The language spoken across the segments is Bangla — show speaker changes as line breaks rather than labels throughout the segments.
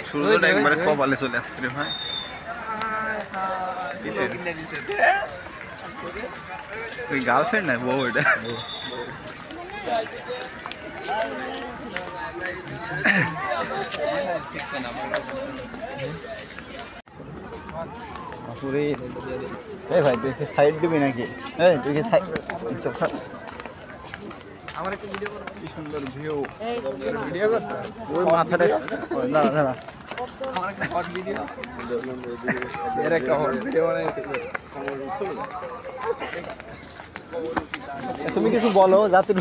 সূর্যটা একবারে কপালে চলে আসছে রে ভাই। তুই গার্লফ্রেন্ড না বউ এটা? ভাই তুই সাইড দিবি নাকি? তুই সাইড আমার একটা ভিডিও করো। কি সুন্দর ভিউ। ভিডিও করতে ওই মাথাটা দাঁড়া দাঁড়া। আমার একটা হট ভিডিও। এর একটা হট ভিডিও বানাই। তুমি কিছু বলো যাতে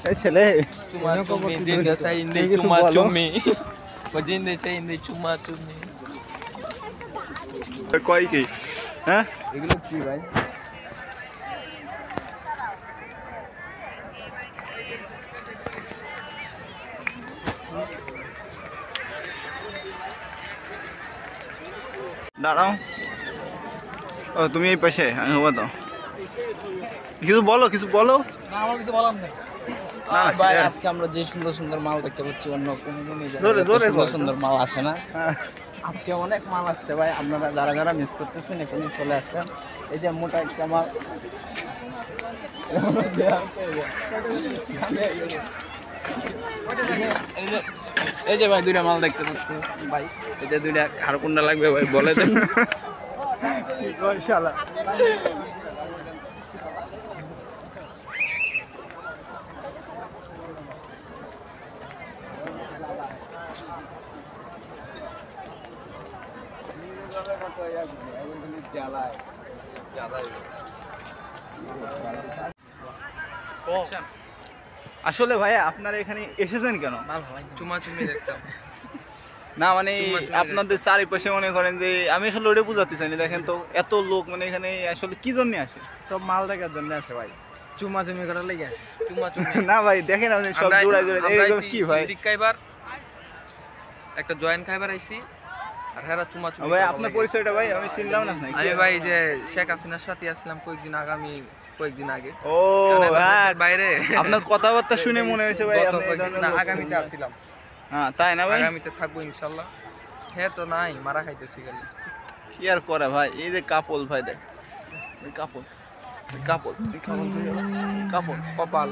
এই ছেলে তোমার তুমি দিনটা চাই ইন্দে চুমা চুমি বজিন্দে চাই ইন্দে চুমা চুমি কই কি হ্যাঁ এগুলো কি ভাই? দাঁড়াও। ও তুমি এই পাশে আমি হবো তো। কিছু বলো কিছু বলো।
না আমার কিছু বলার নেই ভাই। আজকে আমরা যে সুন্দর সুন্দর মাল দেখতে পাচ্ছি অন্য কোনো সুন্দর সুন্দর মাল আসে না। আজকে অনেক মাল আসছে ভাই। আপনারা যারা যারা মিস করতেছেন এখনই চলে আসছেন। এই যে মোটা একটা মাল এই যে ভাই দুইটা মাল দেখতে পাচ্ছি ভাই। এই যে দুইটা আর কোনটা লাগবে ভাই বলে দেন। ইনশাআল্লাহ
আসলে ভাই আপনারা এখানে এসেছেন কেন?
চুমাচুমি দেখতাম
না মানে আপনাদের চারিপাশে মনে করেন যে আমি আসলে ওটা বুঝাতে চাইনি। দেখেন তো এত লোক মানে এখানে আসলে কি জন্য আসে?
সব মাল দেখার জন্য আসে ভাই। চুমাচুমি করার লেগে আসে। চুমাচুমি
না ভাই দেখেন আপনি সব জোড়ায় জোড়ায় এইরকম কি ভাই?
স্টিক খাইবার একটা জয়েন্ট খাইবার আইছি আর হেরা চুমাচুমি।
ভাই আপনার পরিচয়টা ভাই আমি চিনলাম না।
আমি ভাই যে শেখ হাসিনার সাথে আসলাম কয়েকদিন আগে।
ও
বাইরে
আপনার কথাবার্তা শুনে মনে হয়েছে ভাই
না আগামীতে আসছিলাম।
হ্যাঁ তাই না ভাই?
আগামীতে থাকবো ইনশাল্লাহ। হ্যাঁ তো নাই মারা খাইতেছি খালি।
কি আর করে ভাই? এই যে কাপল ভাই দেখ কাপল কাপল কাপল
কপাল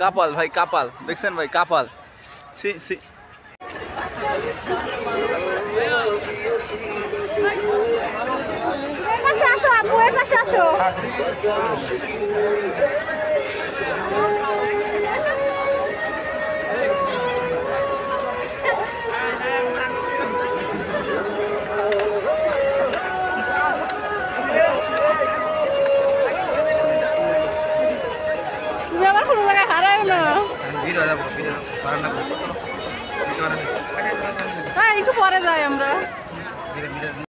কাপাল ভাই কাপাল দেখছেন ভাই কাপাল। সি সি
আসো আপু এর পাশে আসো। তুমি আমার কোনো জায়গায় হারায় না। হ্যাঁ একটু পরে যাই আমরা।